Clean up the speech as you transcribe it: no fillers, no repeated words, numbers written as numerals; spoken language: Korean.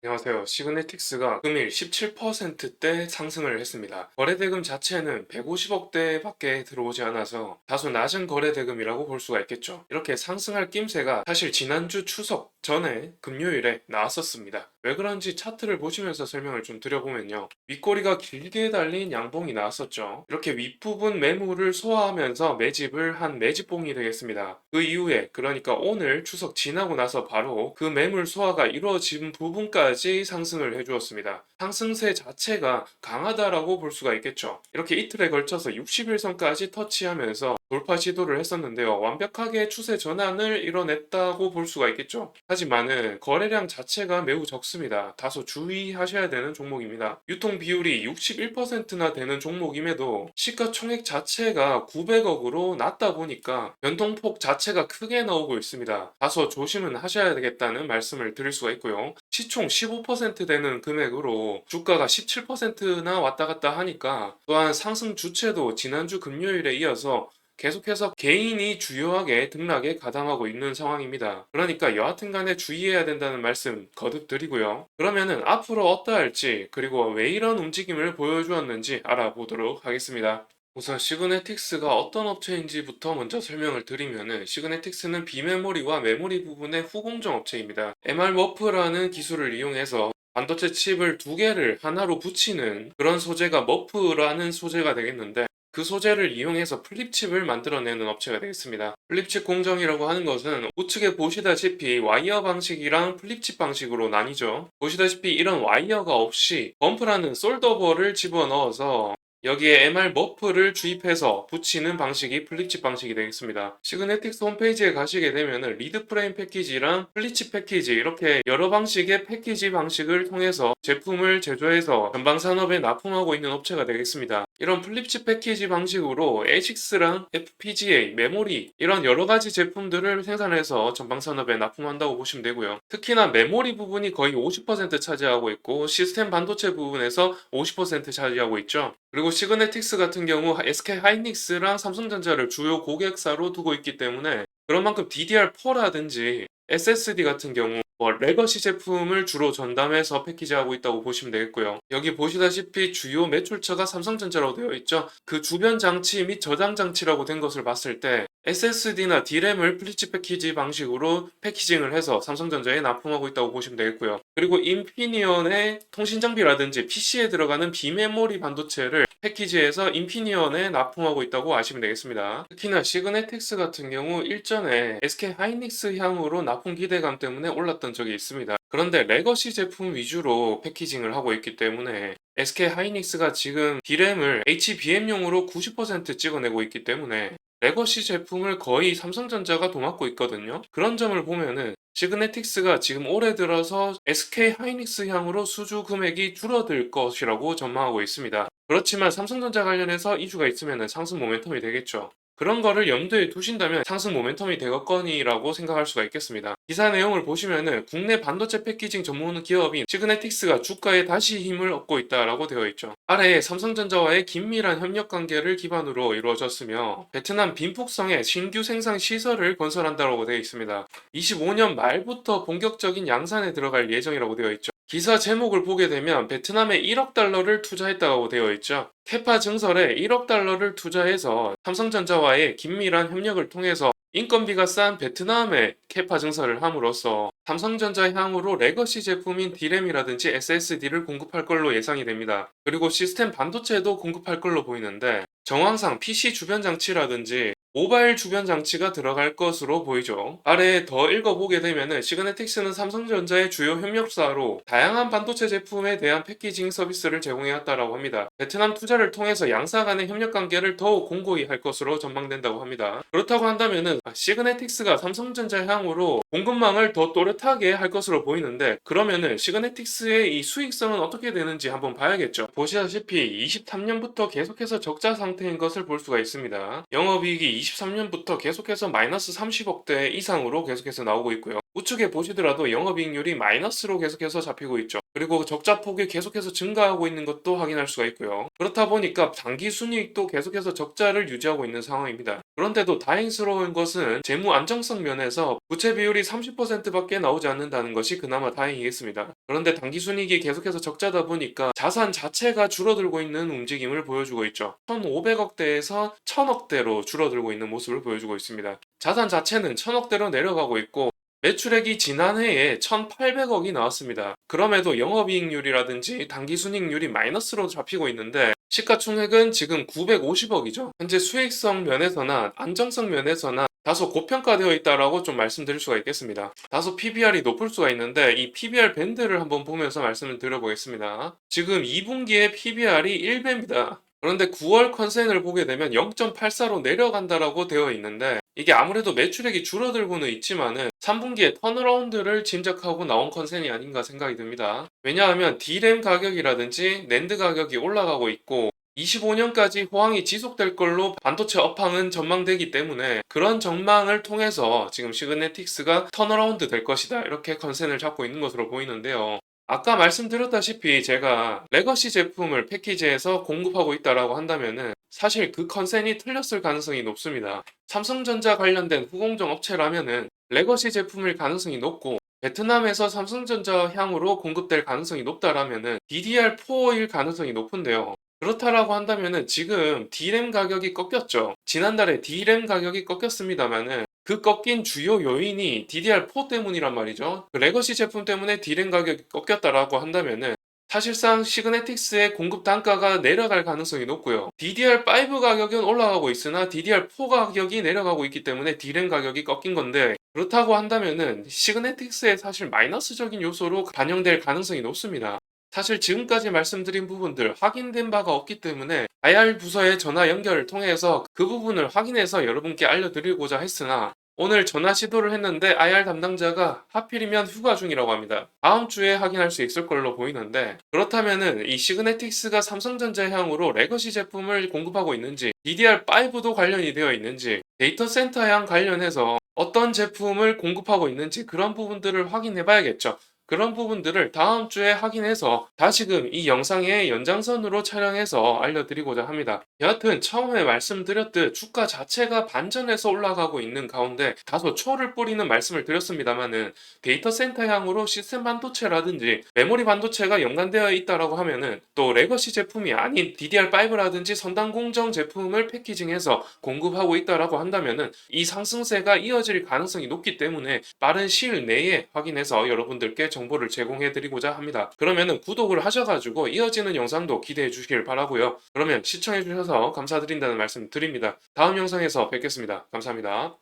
안녕하세요. 시그네틱스가 금일 17%대 상승을 했습니다. 거래대금 자체는 150억대 밖에 들어오지 않아서 다소 낮은 거래대금이라고 볼 수가 있겠죠. 이렇게 상승할 낌새가 사실 지난주 추석 전에 금요일에 나왔었습니다. 왜 그런지 차트를 보시면서 설명을 좀 드려보면요. 윗꼬리가 길게 달린 양봉이 나왔었죠. 이렇게 윗부분 매물을 소화하면서 매집을 한 매집봉이 되겠습니다. 그 이후에 그러니까 오늘 추석 지나고 나서 바로 그 매물 소화가 이루어진 부분까지 상승을 해주었습니다. 상승세 자체가 강하다라고 볼 수가 있겠죠. 이렇게 이틀에 걸쳐서 60일선까지 터치하면서 돌파 시도를 했었는데요. 완벽하게 추세 전환을 이뤄냈다고 볼 수가 있겠죠. 하지만은 거래량 자체가 매우 적습니다. 다소 주의하셔야 되는 종목입니다. 유통 비율이 61%나 되는 종목임에도 시가총액 자체가 900억으로 낮다 보니까 변동폭 자체가 크게 나오고 있습니다. 다소 조심은 하셔야 되겠다는 말씀을 드릴 수가 있고요. 시총 15% 되는 금액으로 주가가 17%나 왔다 갔다 하니까 또한 상승 주체도 지난주 금요일에 이어서 계속해서 개인이 주요하게 등락에 가담하고 있는 상황입니다. 그러니까 여하튼 간에 주의해야 된다는 말씀 거듭 드리고요. 그러면은 앞으로 어떠할지 그리고 왜 이런 움직임을 보여주었는지 알아보도록 하겠습니다. 우선 시그네틱스가 어떤 업체인지부터 먼저 설명을 드리면은 시그네틱스는 비메모리와 메모리 부분의 후공정 업체입니다. MR-머프라는 기술을 이용해서 반도체 칩을 두 개를 하나로 붙이는 그런 소재가 머프라는 소재가 되겠는데 그 소재를 이용해서 플립칩을 만들어내는 업체가 되겠습니다. 플립칩 공정이라고 하는 것은 우측에 보시다시피 와이어 방식이랑 플립칩 방식으로 나뉘죠. 보시다시피 이런 와이어가 없이 범프라는 솔더버를 집어넣어서 여기에 MR 머프를 주입해서 붙이는 방식이 플립칩 방식이 되겠습니다. 시그네틱스 홈페이지에 가시게 되면 리드 프레임 패키지랑 플립칩 패키지 이렇게 여러 방식의 패키지 방식을 통해서 제품을 제조해서 전방 산업에 납품하고 있는 업체가 되겠습니다. 이런 플립칩 패키지 방식으로 ASICS랑 FPGA, 메모리 이런 여러 가지 제품들을 생산해서 전방 산업에 납품한다고 보시면 되고요. 특히나 메모리 부분이 거의 50% 차지하고 있고 시스템 반도체 부분에서 50% 차지하고 있죠. 그리고 시그네틱스 같은 경우 SK 하이닉스랑 삼성전자를 주요 고객사로 두고 있기 때문에 그런 만큼 DDR4라든지 SSD 같은 경우 레거시 제품을 주로 전담해서 패키지하고 있다고 보시면 되겠고요. 여기 보시다시피 주요 매출처가 삼성전자라고 되어 있죠. 그 주변 장치 및 저장 장치라고 된 것을 봤을 때 SSD나 D램을 플리치 패키지 방식으로 패키징을 해서 삼성전자에 납품하고 있다고 보시면 되겠고요. 그리고 인피니언의 통신 장비라든지 PC에 들어가는 비메모리 반도체를 패키지해서 인피니언에 납품하고 있다고 아시면 되겠습니다. 특히나 시그네틱스 같은 경우 일전에 SK 하이닉스 향으로 납품 기대감 때문에 올랐던 적이 있습니다. 그런데 레거시 제품 위주로 패키징을 하고 있기 때문에 SK 하이닉스가 지금 D램을 HBM용으로 90% 찍어내고 있기 때문에 레거시 제품을 거의 삼성전자가 도맡고 있거든요. 그런 점을 보면은 시그네틱스가 지금 올해 들어서 SK 하이닉스 향으로 수주 금액이 줄어들 것이라고 전망하고 있습니다. 그렇지만 삼성전자 관련해서 이슈가 있으면 상승 모멘텀이 되겠죠. 그런 거를 염두에 두신다면 상승 모멘텀이 되겠거니라고 생각할 수가 있겠습니다. 기사 내용을 보시면은 국내 반도체 패키징 전문 기업인 시그네틱스가 주가에 다시 힘을 얻고 있다라고 되어 있죠. 아래에 삼성전자와의 긴밀한 협력 관계를 기반으로 이루어졌으며 베트남 빈폭성에 신규 생산 시설을 건설한다고 되어 있습니다. 25년 말부터 본격적인 양산에 들어갈 예정이라고 되어 있죠. 기사 제목을 보게 되면 베트남에 1억 달러를 투자했다고 되어 있죠. 캐파 증설에 1억 달러를 투자해서 삼성전자와의 긴밀한 협력을 통해서 인건비가 싼 베트남에 캐파 증설을 함으로써 삼성전자 향후로 레거시 제품인 D램이라든지 SSD를 공급할 걸로 예상이 됩니다. 그리고 시스템 반도체도 공급할 걸로 보이는데 정황상 PC 주변 장치라든지 모바일 주변 장치가 들어갈 것으로 보이죠. 아래에 더 읽어보게 되면은 시그네틱스는 삼성전자의 주요 협력사로 다양한 반도체 제품에 대한 패키징 서비스를 제공해왔다고 합니다. 베트남 투자를 통해서 양사 간의 협력 관계를 더욱 공고히 할 것으로 전망된다고 합니다. 그렇다고 한다면은 시그네틱스가 삼성전자 향으로 공급망을 더 또렷하게 할 것으로 보이는데 그러면은 시그네틱스의 이 수익성은 어떻게 되는지 한번 봐야겠죠. 보시다시피 23년부터 계속해서 적자 상태인 것을 볼 수가 있습니다. 영업이익이 23년부터 계속해서 마이너스 30억대 이상으로 계속해서 나오고 있고요. 우측에 보시더라도 영업이익률이 마이너스로 계속해서 잡히고 있죠. 그리고 적자 폭이 계속해서 증가하고 있는 것도 확인할 수가 있고요. 그렇다 보니까 당기 순이익도 계속해서 적자를 유지하고 있는 상황입니다. 그런데도 다행스러운 것은 재무 안정성 면에서 부채 비율이 30%밖에 나오지 않는다는 것이 그나마 다행이겠습니다. 그런데 당기 순이익이 계속해서 적자다 보니까 자산 자체가 줄어들고 있는 움직임을 보여주고 있죠. 1,500억대에서 1,000억대로 줄어들고 있는 모습을 보여주고 있습니다. 자산 자체는 1,000억대로 내려가고 있고 매출액이 지난해에 1,800억이 나왔습니다. 그럼에도 영업이익률이라든지 당기순이익률이 마이너스로 잡히고 있는데 시가총액은 지금 950억이죠. 현재 수익성 면에서나 안정성 면에서나 다소 고평가되어 있다라고 좀 말씀드릴 수가 있겠습니다. 다소 PBR이 높을 수가 있는데 이 PBR 밴드를 한번 보면서 말씀을 드려보겠습니다. 지금 2분기에 PBR이 1배입니다. 그런데 9월 컨센을 보게 되면 0.84로 내려간다라고 되어 있는데 이게 아무래도 매출액이 줄어들고는 있지만은 3분기에 턴어라운드를 짐작하고 나온 컨센이 아닌가 생각이 듭니다. 왜냐하면 D램 가격이라든지 낸드 가격이 올라가고 있고 25년까지 호황이 지속될 걸로 반도체 업황은 전망되기 때문에 그런 전망을 통해서 지금 시그네틱스가 턴어라운드 될 것이다 이렇게 컨센을 잡고 있는 것으로 보이는데요. 아까 말씀드렸다시피 제가 레거시 제품을 패키지해서 공급하고 있다라고 한다면은 사실 그 컨센이 틀렸을 가능성이 높습니다. 삼성전자 관련된 후공정 업체라면은 레거시 제품일 가능성이 높고 베트남에서 삼성전자 향으로 공급될 가능성이 높다라면은 DDR4일 가능성이 높은데요. 그렇다라고 한다면은 지금 D램 가격이 꺾였죠. 지난달에 D램 가격이 꺾였습니다만은 그 꺾인 주요 요인이 DDR4 때문이란 말이죠. 그 레거시 제품 때문에 D램 가격이 꺾였다라고 한다면은 사실상 시그네틱스의 공급 단가가 내려갈 가능성이 높고요. DDR5 가격은 올라가고 있으나 DDR4 가격이 내려가고 있기 때문에 D램 가격이 꺾인 건데 그렇다고 한다면은 시그네틱스의 사실 마이너스적인 요소로 반영될 가능성이 높습니다. 사실 지금까지 말씀드린 부분들 확인된 바가 없기 때문에 IR 부서의 전화 연결을 통해서 그 부분을 확인해서 여러분께 알려드리고자 했으나 오늘 전화 시도를 했는데 IR 담당자가 하필이면 휴가 중이라고 합니다. 다음 주에 확인할 수 있을 걸로 보이는데 그렇다면은 이 시그네틱스가 삼성전자 향으로 레거시 제품을 공급하고 있는지 DDR5도 관련이 되어 있는지 데이터 센터향 관련해서 어떤 제품을 공급하고 있는지 그런 부분들을 확인해 봐야겠죠. 그런 부분들을 다음 주에 확인해서 다시금 이 영상의 연장선으로 촬영해서 알려드리고자 합니다. 여하튼 처음에 말씀드렸듯 주가 자체가 반전해서 올라가고 있는 가운데 다소 초를 뿌리는 말씀을 드렸습니다만은 데이터 센터 향으로 시스템 반도체라든지 메모리 반도체가 연관되어 있다라고 하면은 또 레거시 제품이 아닌 DDR5라든지 선단 공정 제품을 패키징해서 공급하고 있다라고 한다면은 이 상승세가 이어질 가능성이 높기 때문에 빠른 시일 내에 확인해서 여러분들께 정보를 제공해 드리고자 합니다. 그러면은 구독을 하셔가지고 이어지는 영상도 기대해 주시길 바라고요. 그러면 시청해 주셔서 감사드린다는 말씀 드립니다. 다음 영상에서 뵙겠습니다. 감사합니다.